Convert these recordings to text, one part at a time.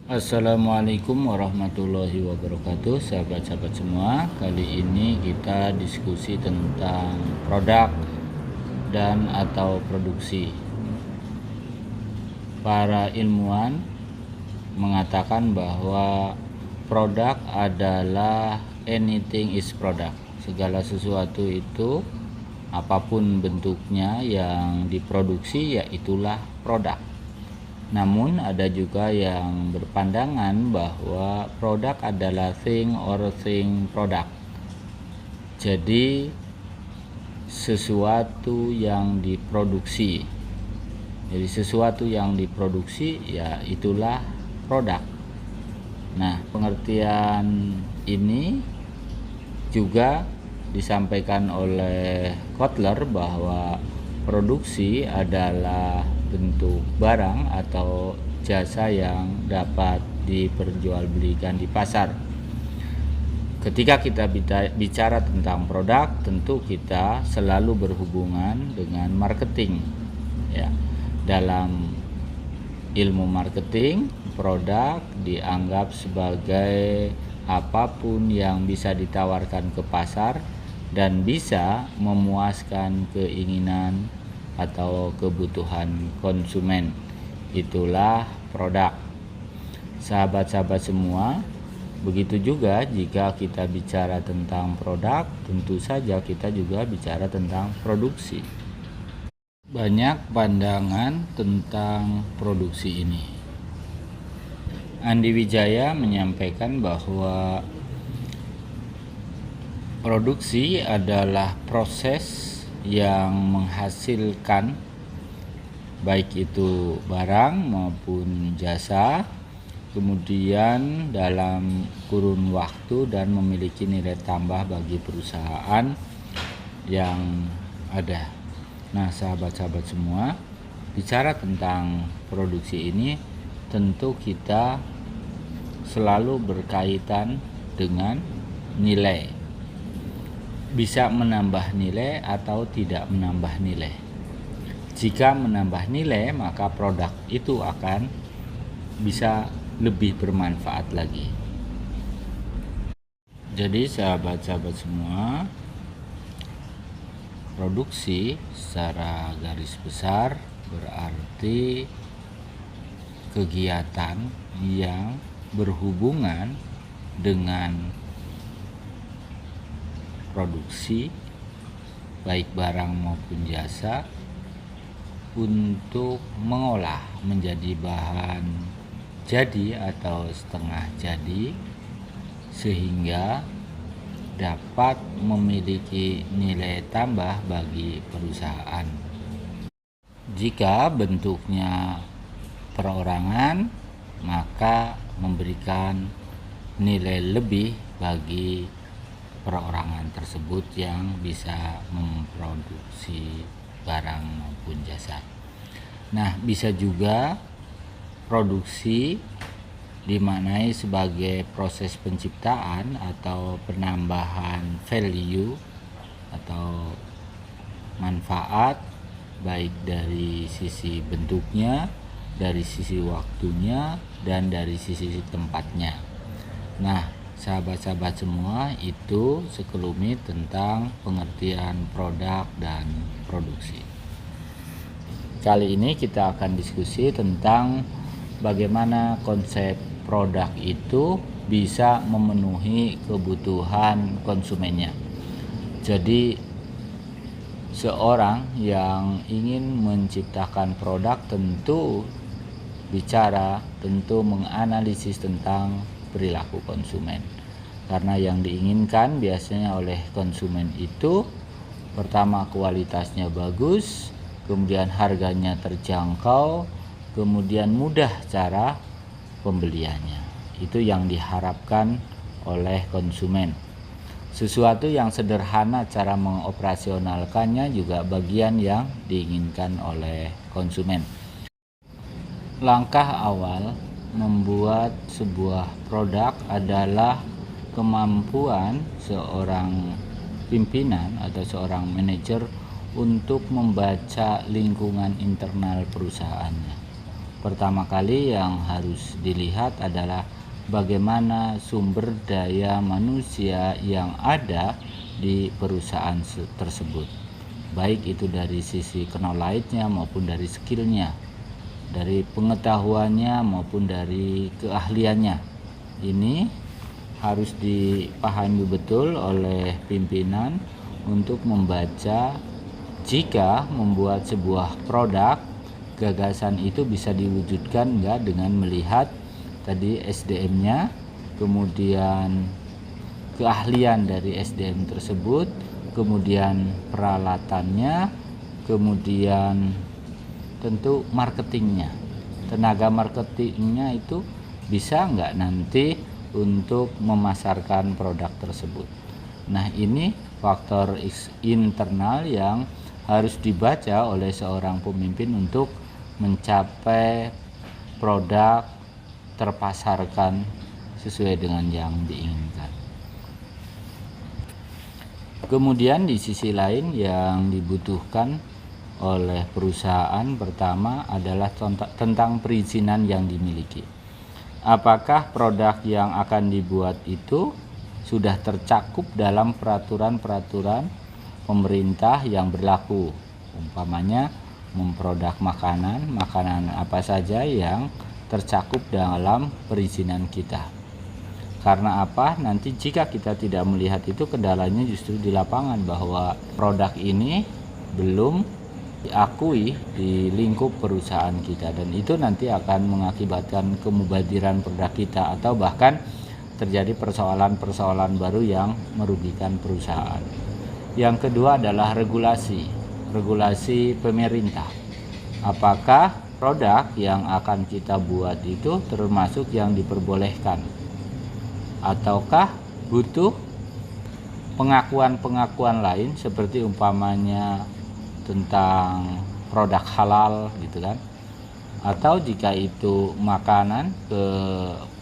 Assalamualaikum warahmatullahi wabarakatuh, sahabat-sahabat semua. Kali ini kita diskusi tentang produk dan atau produksi. Para ilmuwan mengatakan bahwa produk adalah anything is product. Segala sesuatu itu, apapun bentuknya yang diproduksi, ya itulah produk. Namun ada juga yang berpandangan bahwa produk adalah thing or thing product. Jadi sesuatu yang diproduksi. Jadi sesuatu yang diproduksi ya itulah produk. Nah, pengertian ini juga disampaikan oleh Kotler bahwa produksi adalah bentuk barang atau jasa yang dapat diperjualbelikan di pasar. Ketika kita bicara tentang produk, tentu kita selalu berhubungan dengan marketing. Ya, dalam ilmu marketing, produk dianggap sebagai apapun yang bisa ditawarkan ke pasar dan bisa memuaskan keinginan atau kebutuhan konsumen. Itulah produk. Sahabat-sahabat semua, begitu juga jika kita bicara tentang produk, tentu saja kita juga bicara tentang produksi. Banyak pandangan tentang produksi ini. Andi Wijaya menyampaikan bahwa produksi adalah proses yang menghasilkan baik itu barang maupun jasa, kemudian dalam kurun waktu dan memiliki nilai tambah bagi perusahaan yang ada. Nah, sahabat-sahabat semua, bicara tentang produksi ini tentu kita selalu berkaitan dengan nilai. Bisa menambah nilai atau tidak menambah nilai. Jika menambah nilai, maka produk itu akan bisa lebih bermanfaat lagi. Jadi sahabat-sahabat semua, produksi secara garis besar berarti kegiatan yang berhubungan dengan produksi baik barang maupun jasa untuk mengolah menjadi bahan jadi atau setengah jadi sehingga dapat memiliki nilai tambah bagi perusahaan. Jika bentuknya perorangan, maka memberikan nilai lebih bagi perorangan tersebut yang bisa memproduksi barang maupun jasa. Nah, bisa juga produksi dimaknai sebagai proses penciptaan atau penambahan value atau manfaat baik dari sisi bentuknya, dari sisi waktunya, dan dari sisi tempatnya. Nah, sahabat-sahabat semua, itu sekelumit tentang pengertian produk dan produksi. Kali ini kita akan diskusi tentang bagaimana konsep produk itu bisa memenuhi kebutuhan konsumennya. Jadi seorang yang ingin menciptakan produk tentu menganalisis tentang perilaku konsumen, karena yang diinginkan biasanya oleh konsumen itu pertama kualitasnya bagus, kemudian harganya terjangkau, kemudian mudah cara pembeliannya. Itu yang diharapkan oleh konsumen. Sesuatu yang sederhana cara mengoperasionalkannya juga bagian yang diinginkan oleh konsumen. Langkah awal membuat sebuah produk adalah kemampuan seorang pimpinan atau seorang manajer untuk membaca lingkungan internal perusahaannya. Pertama kali yang harus dilihat adalah bagaimana sumber daya manusia yang ada di perusahaan tersebut, baik itu dari sisi knowledge-nya maupun dari skill-nya, dari pengetahuannya maupun dari keahliannya. Ini harus dipahami betul oleh pimpinan untuk membaca jika membuat sebuah produk, gagasan itu bisa diwujudkan enggak dengan melihat tadi SDM-nya, kemudian keahlian dari SDM tersebut, kemudian peralatannya, kemudian tentu marketingnya. Tenaga marketingnya itu bisa enggak nanti untuk memasarkan produk tersebut. Nah, ini faktor internal yang harus dibaca oleh seorang pemimpin untuk mencapai produk terpasarkan sesuai dengan yang diinginkan. Kemudian di sisi lain yang dibutuhkan oleh perusahaan pertama adalah tentang perizinan yang dimiliki. Apakah produk yang akan dibuat itu sudah tercakup dalam peraturan-peraturan pemerintah yang berlaku, umpamanya memproduk makanan apa saja yang tercakup dalam perizinan kita. Karena apa? Nanti jika kita tidak melihat itu, kendalanya justru di lapangan bahwa produk ini belum diakui di lingkup perusahaan kita, dan itu nanti akan mengakibatkan kemubadiran produk kita atau bahkan terjadi persoalan-persoalan baru yang merugikan perusahaan. Yang kedua adalah regulasi pemerintah. Apakah produk yang akan kita buat itu termasuk yang diperbolehkan, ataukah butuh pengakuan-pengakuan lain seperti umpamanya tentang produk halal gitu kan, atau jika itu makanan ke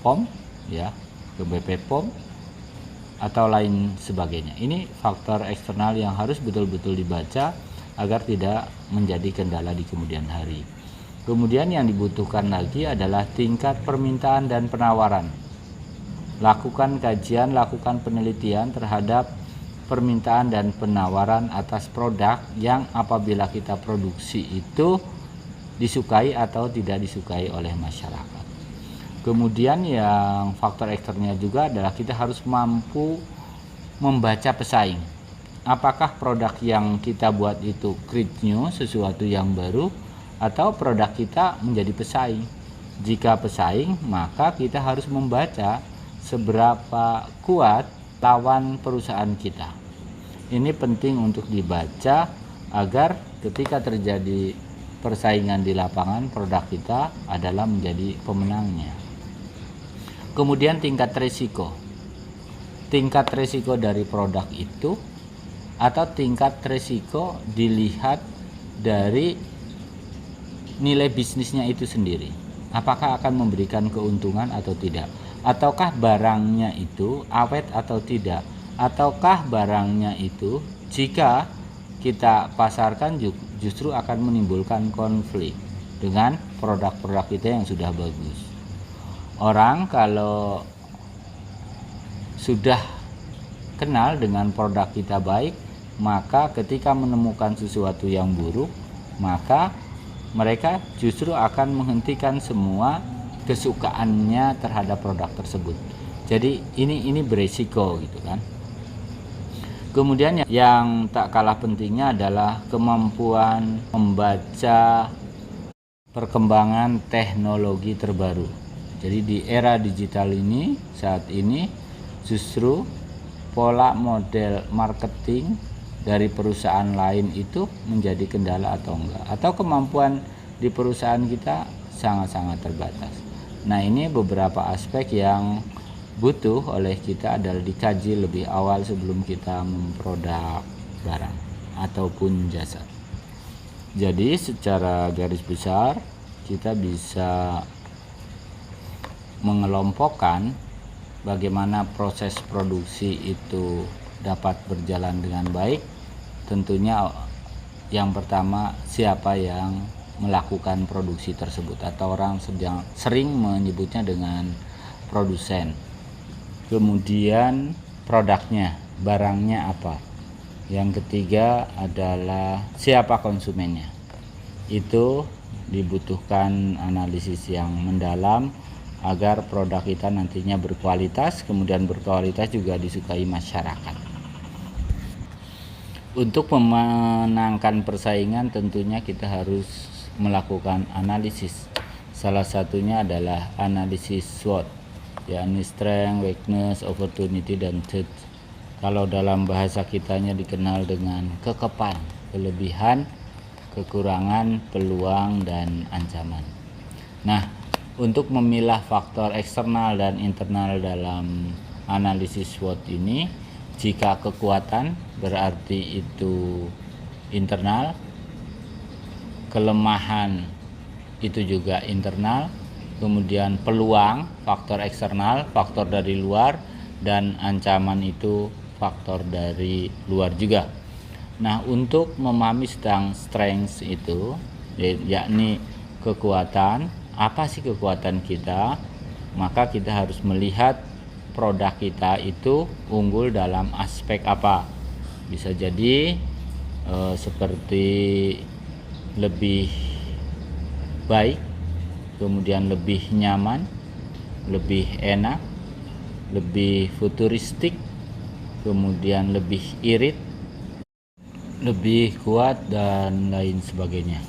POM ya, ke BP POM atau lain sebagainya. Ini faktor eksternal yang harus betul-betul dibaca agar tidak menjadi kendala di kemudian hari. Kemudian yang dibutuhkan lagi adalah tingkat permintaan dan penawaran. Lakukan kajian, lakukan penelitian terhadap permintaan dan penawaran atas produk yang apabila kita produksi itu disukai atau tidak disukai oleh masyarakat. Kemudian yang faktor eksternnya juga adalah kita harus mampu membaca pesaing. Apakah produk yang kita buat itu create new, sesuatu yang baru, atau produk kita menjadi pesaing. Jika pesaing, maka kita harus membaca seberapa kuat lawan perusahaan kita. Ini penting untuk dibaca agar ketika terjadi persaingan di lapangan, produk kita adalah menjadi pemenangnya. Kemudian tingkat risiko dari produk itu, atau tingkat risiko dilihat dari nilai bisnisnya itu sendiri. Apakah akan memberikan keuntungan atau tidak, ataukah barangnya itu awet atau tidak, ataukah barangnya itu jika kita pasarkan justru akan menimbulkan konflik dengan produk-produk kita yang sudah bagus. Orang kalau sudah kenal dengan produk kita baik, maka ketika menemukan sesuatu yang buruk, maka mereka justru akan menghentikan semua kesukaannya terhadap produk tersebut. Jadi ini beresiko gitu kan. Kemudian yang tak kalah pentingnya adalah kemampuan membaca perkembangan teknologi terbaru. Jadi di era digital ini, saat ini justru pola model marketing dari perusahaan lain itu menjadi kendala atau enggak, atau kemampuan di perusahaan kita sangat-sangat terbatas. Nah, ini beberapa aspek yang butuh oleh kita adalah dikaji lebih awal sebelum kita memproduk barang ataupun jasa. Jadi secara garis besar kita bisa mengelompokkan bagaimana proses produksi itu dapat berjalan dengan baik. Tentunya yang pertama, siapa yang melakukan produksi tersebut, atau orang sering menyebutnya dengan produsen. Kemudian produknya, barangnya apa. Yang ketiga adalah siapa konsumennya. Itu dibutuhkan analisis yang mendalam agar produk kita nantinya berkualitas, kemudian berkualitas juga disukai masyarakat. Untuk memenangkan persaingan tentunya kita harus melakukan analisis. Salah satunya adalah analisis SWOT, yakni strength, weakness, opportunity, dan threat. Kalau dalam bahasa kitanya dikenal dengan kekepan, kelebihan, kekurangan, peluang, dan ancaman. Nah, untuk memilah faktor eksternal dan internal dalam analisis SWOT ini, jika kekuatan berarti itu internal, kelemahan itu juga internal, kemudian peluang, faktor eksternal, faktor dari luar, dan ancaman itu faktor dari luar juga. Nah, untuk memahami tentang strengths itu, yakni kekuatan, apa sih kekuatan kita, maka kita harus melihat produk kita itu unggul dalam aspek apa. Bisa jadi seperti lebih baik, kemudian lebih nyaman, lebih enak, lebih futuristik, kemudian lebih irit, lebih kuat, dan lain sebagainya.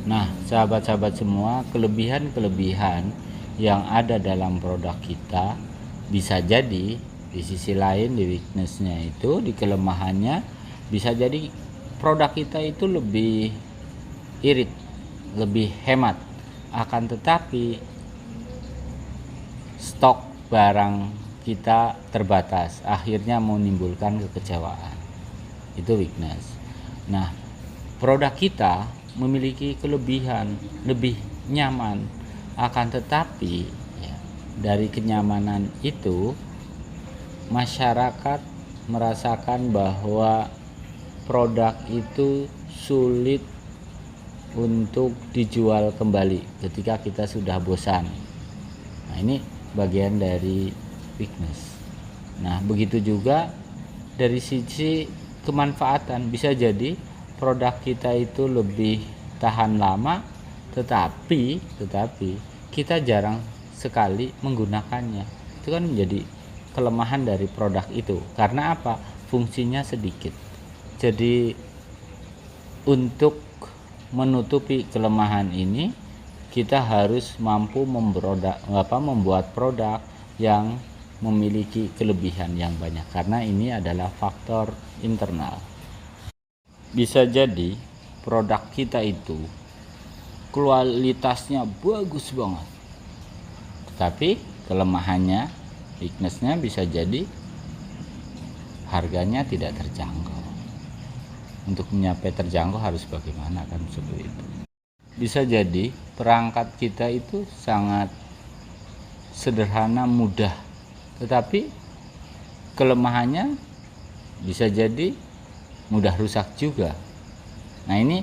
Nah, sahabat-sahabat semua, kelebihan-kelebihan yang ada dalam produk kita bisa jadi di sisi lain, di weakness-nya itu, di kelemahannya, bisa jadi produk kita itu lebih irit, lebih hemat. Akan tetapi stok barang kita terbatas, akhirnya menimbulkan kekecewaan. Itu weakness. Nah, produk kita memiliki kelebihan, lebih nyaman, akan tetapi dari kenyamanan itu masyarakat merasakan bahwa produk itu sulit untuk dijual kembali ketika kita sudah bosan. Nah, ini bagian dari weakness. Nah, begitu juga dari sisi kemanfaatan, bisa jadi produk kita itu lebih tahan lama, tetapi kita jarang sekali menggunakannya. Itu kan menjadi kelemahan dari produk itu. Karena apa? Fungsinya sedikit. Jadi untuk menutupi kelemahan ini, kita harus mampu membuat produk yang memiliki kelebihan yang banyak, karena ini adalah faktor internal. Bisa jadi produk kita itu kualitasnya bagus banget, tapi kelemahannya, weakness-nya bisa jadi harganya tidak terjangkau. Untuk mencapai terjangkau harus bagaimana, kan seperti itu. Bisa jadi perangkat kita itu sangat sederhana, mudah, tetapi kelemahannya bisa jadi mudah rusak juga. Nah, ini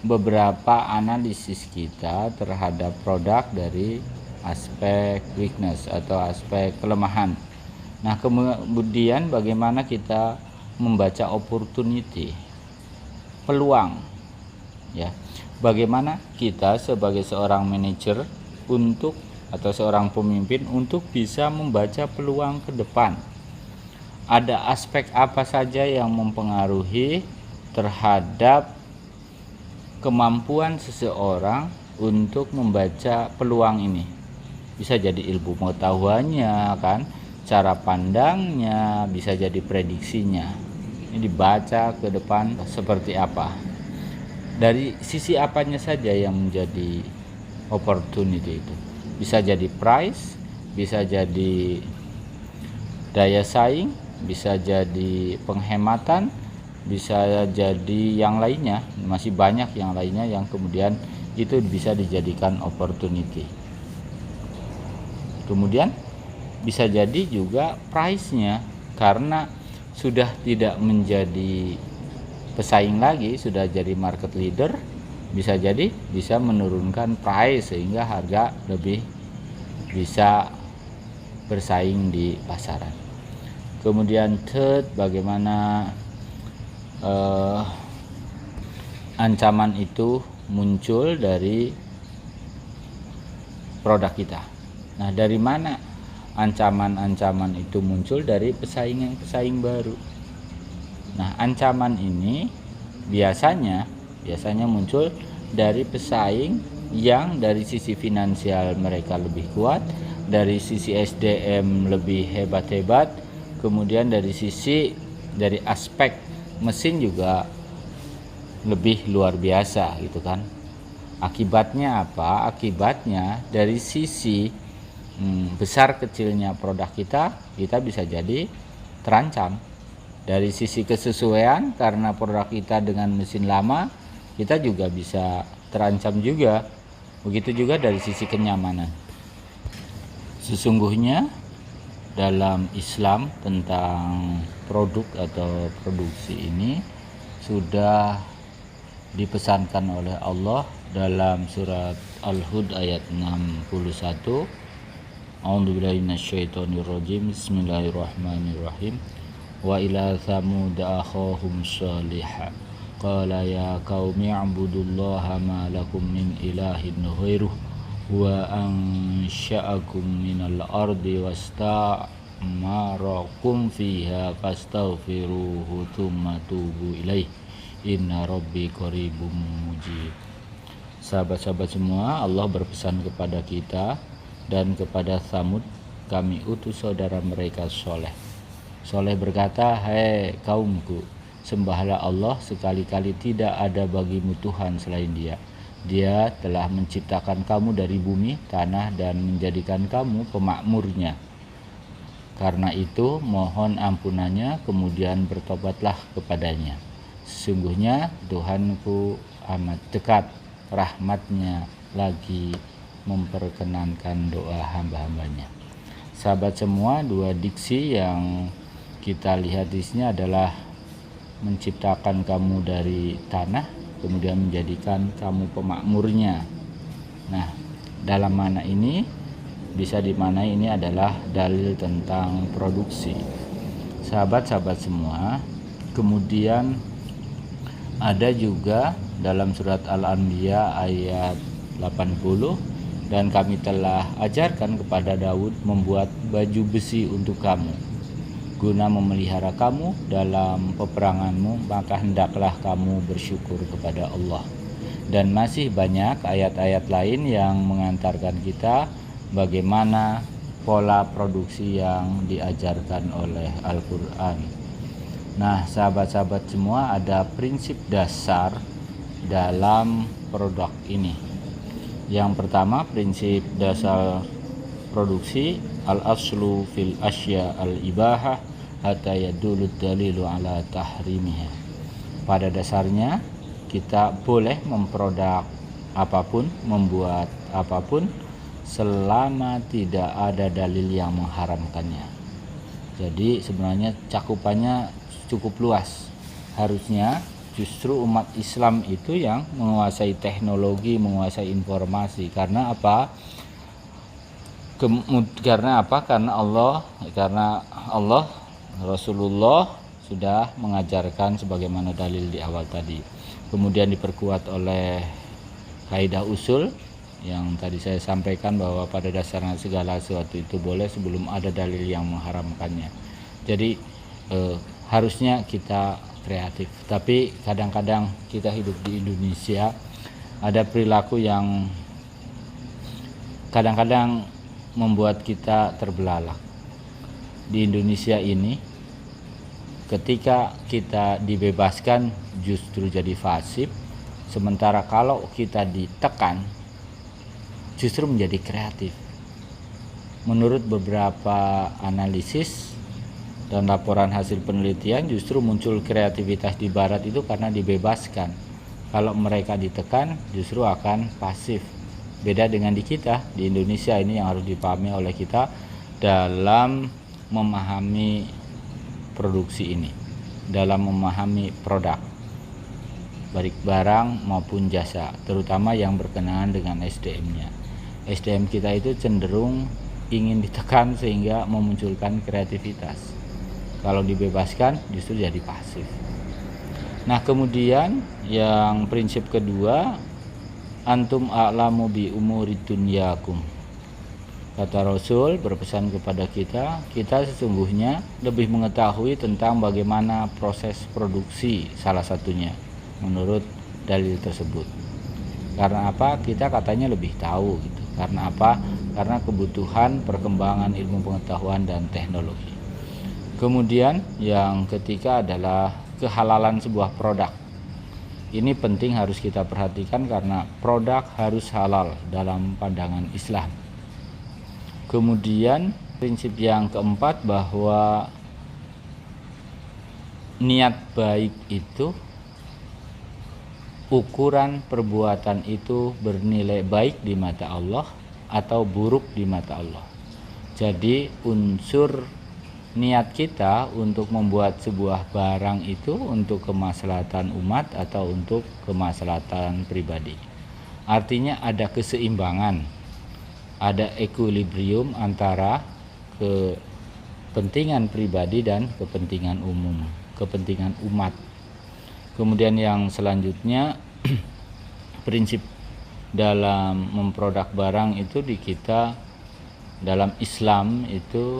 beberapa analisis kita terhadap produk dari aspek weakness atau aspek kelemahan. Nah, kemudian bagaimana kita membaca opportunity, peluang, ya. Bagaimana kita sebagai seorang manajer atau seorang pemimpin untuk bisa membaca peluang ke depan. Ada aspek apa saja yang mempengaruhi terhadap kemampuan seseorang untuk membaca peluang ini. Bisa jadi ilmu pengetahuannya, kan, cara pandangnya, bisa jadi prediksinya. Ini dibaca ke depan seperti apa. Dari sisi apanya saja yang menjadi opportunity itu. Bisa jadi price, bisa jadi daya saing, bisa jadi penghematan, bisa jadi yang lainnya, masih banyak yang lainnya yang kemudian itu bisa dijadikan opportunity. Kemudian bisa jadi juga price-nya, karena sudah tidak menjadi pesaing lagi, sudah jadi market leader, bisa jadi bisa menurunkan price sehingga harga lebih bisa bersaing di pasaran. Kemudian third, bagaimana ancaman itu muncul dari produk kita. Nah, dari mana ancaman-ancaman itu muncul? Dari pesaing baru. Nah, ancaman ini biasanya muncul dari pesaing yang dari sisi finansial mereka lebih kuat, dari sisi SDM lebih hebat-hebat, kemudian dari aspek mesin juga lebih luar biasa gitu kan. Akibatnya apa? Akibatnya dari sisi besar kecilnya produk kita bisa jadi terancam. Dari sisi kesesuaian, karena produk kita dengan mesin lama, kita juga bisa terancam juga. Begitu juga dari sisi kenyamanan. Sesungguhnya dalam Islam tentang produk atau produksi ini sudah dipesankan oleh Allah dalam surat Al-Hud ayat 61. A'udzubillahi minasyaitonirrajim. Bismillahirrahmanirrahim. Wa ila thamud akhahum salihah qala ya qaumi i'budullaha ma lakum min ilahin ghairuh wa ansha'akum minal ardi wasta'marakum fiha fastaghfiruhu tsumma tubu ilaihi inna rabbi qaribum mujib. Sahabat-sahabat semua, Allah berpesan kepada kita dan kepada Tsamud, kami utus saudara mereka Soleh. Soleh berkata, "Hai kaumku, sembahlah Allah, sekali-kali tidak ada bagimu Tuhan selain Dia. Dia telah menciptakan kamu dari bumi, tanah, dan menjadikan kamu pemakmurnya. Karena itu, mohon ampunannya, kemudian bertobatlah kepadanya. Sesungguhnya Tuhanku amat dekat, rahmatnya lagi memperkenankan doa hamba-hambanya." Sahabat semua, dua diksi yang kita lihat di sini adalah menciptakan kamu dari tanah, kemudian menjadikan kamu pemakmurnya. Nah, dalam mana ini bisa dimaknai ini adalah dalil tentang produksi. Sahabat-sahabat semua, kemudian ada juga dalam surat Al-Anbiya ayat 80, dan kami telah ajarkan kepada Daud membuat baju besi untuk kamu, guna memelihara kamu dalam peperanganmu, maka hendaklah kamu bersyukur kepada Allah. Dan masih banyak ayat-ayat lain yang mengantarkan kita bagaimana pola produksi yang diajarkan oleh Al-Quran. Nah, sahabat-sahabat semua, ada prinsip dasar dalam produk ini. Yang pertama, prinsip dasar produksi, al-aslu fil asya al-ibahah hatta yadulud dalilu ala tahrimiha. Pada dasarnya kita boleh memproduk apapun, membuat apapun, selama tidak ada dalil yang mengharamkannya. Jadi sebenarnya cakupannya cukup luas. Harusnya justru umat Islam itu yang menguasai teknologi, menguasai informasi. Karena apa? Karena Allah, Rasulullah sudah mengajarkan sebagaimana dalil di awal tadi. Kemudian diperkuat oleh kaidah usul yang tadi saya sampaikan, bahwa pada dasarnya segala sesuatu itu boleh sebelum ada dalil yang mengharamkannya. Jadi harusnya kita kreatif. Tapi kadang-kadang kita hidup di Indonesia, ada perilaku yang kadang-kadang membuat kita terbelalak. Di Indonesia ini, ketika kita dibebaskan justru jadi fasib, sementara kalau kita ditekan justru menjadi kreatif. Menurut beberapa analisis dan laporan hasil penelitian, justru muncul kreativitas di barat itu karena dibebaskan. Kalau mereka ditekan justru akan pasif. Beda dengan di kita, di Indonesia ini yang harus dipahami oleh kita dalam memahami produksi ini, dalam memahami produk. baik barang maupun jasa, terutama yang berkenaan dengan SDM-nya. SDM kita itu cenderung ingin ditekan sehingga memunculkan kreativitas. Kalau dibebaskan justru jadi pasif. Nah, kemudian yang prinsip kedua, antum a'lamu bi umuri dunyakum. Kata Rasul berpesan kepada kita sesungguhnya lebih mengetahui tentang bagaimana proses produksi salah satunya menurut dalil tersebut. Karena apa? Kita katanya lebih tahu gitu. Karena apa? Karena kebutuhan perkembangan ilmu pengetahuan dan teknologi. Kemudian yang ketiga adalah kehalalan sebuah produk. Ini penting harus kita perhatikan karena produk harus halal dalam pandangan Islam. Kemudian prinsip yang keempat bahwa niat baik itu, ukuran perbuatan itu bernilai baik di mata Allah atau buruk di mata Allah. Jadi unsur niat kita untuk membuat sebuah barang itu untuk kemaslahatan umat atau untuk kemaslahatan pribadi. Artinya ada keseimbangan, ada equilibrium antara kepentingan pribadi dan kepentingan umum, kepentingan umat. Kemudian yang selanjutnya prinsip dalam memproduk barang itu di kita dalam Islam itu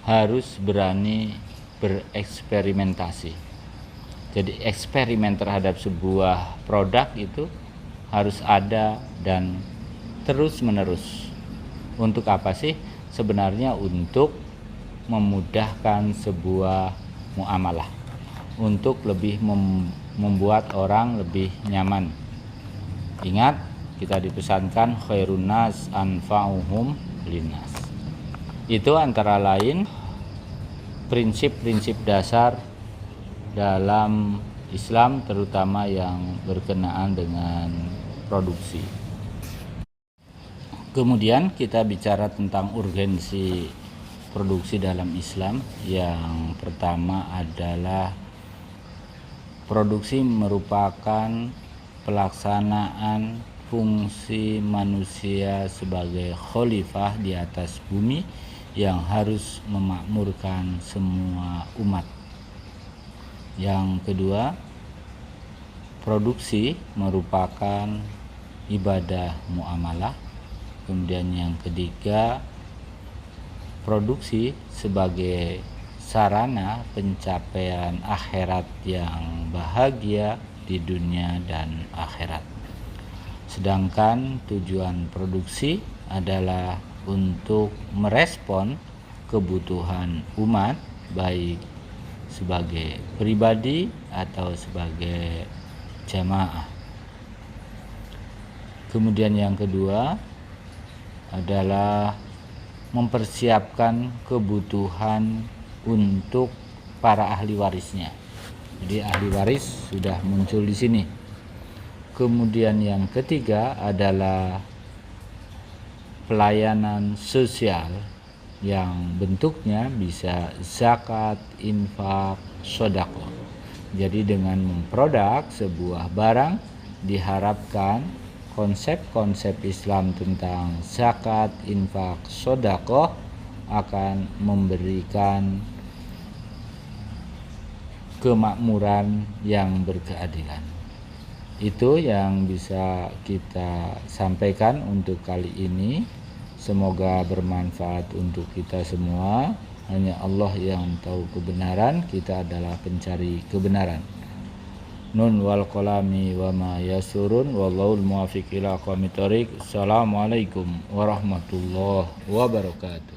harus berani bereksperimentasi. Jadi eksperimen terhadap sebuah produk itu harus ada dan terus menerus. Untuk apa sih? Sebenarnya untuk memudahkan sebuah muamalah, untuk lebih membuat orang lebih nyaman. Ingat, kita dipesankan khairun nas anfa'uhum linnas. Itu antara lain prinsip-prinsip dasar dalam Islam, terutama yang berkenaan dengan produksi. Kemudian kita bicara tentang urgensi produksi dalam Islam. Yang pertama adalah produksi merupakan pelaksanaan fungsi manusia sebagai khalifah di atas bumi yang harus memakmurkan semua umat. Yang kedua, produksi merupakan ibadah muamalah. Kemudian yang ketiga, produksi sebagai sarana pencapaian akhirat yang bahagia di dunia dan akhirat. Sedangkan tujuan produksi adalah untuk merespon kebutuhan umat, baik sebagai pribadi atau sebagai jamaah. Kemudian yang kedua adalah mempersiapkan kebutuhan untuk para ahli warisnya. Jadi ahli waris sudah muncul di sini. Kemudian yang ketiga adalah pelayanan sosial yang bentuknya bisa zakat, infak, sedekah. Jadi dengan memproduk sebuah barang diharapkan konsep-konsep Islam tentang zakat, infak, sedekah akan memberikan kemakmuran yang berkeadilan. Itu yang bisa kita sampaikan untuk kali ini. Semoga bermanfaat untuk kita semua. Hanya Allah yang tahu kebenaran, kita adalah pencari kebenaran. Nun wal qalami wa ma yasurun wallahul muwaffiq ila aqwamit thoriq. Assalamualaikum warahmatullahi wabarakatuh.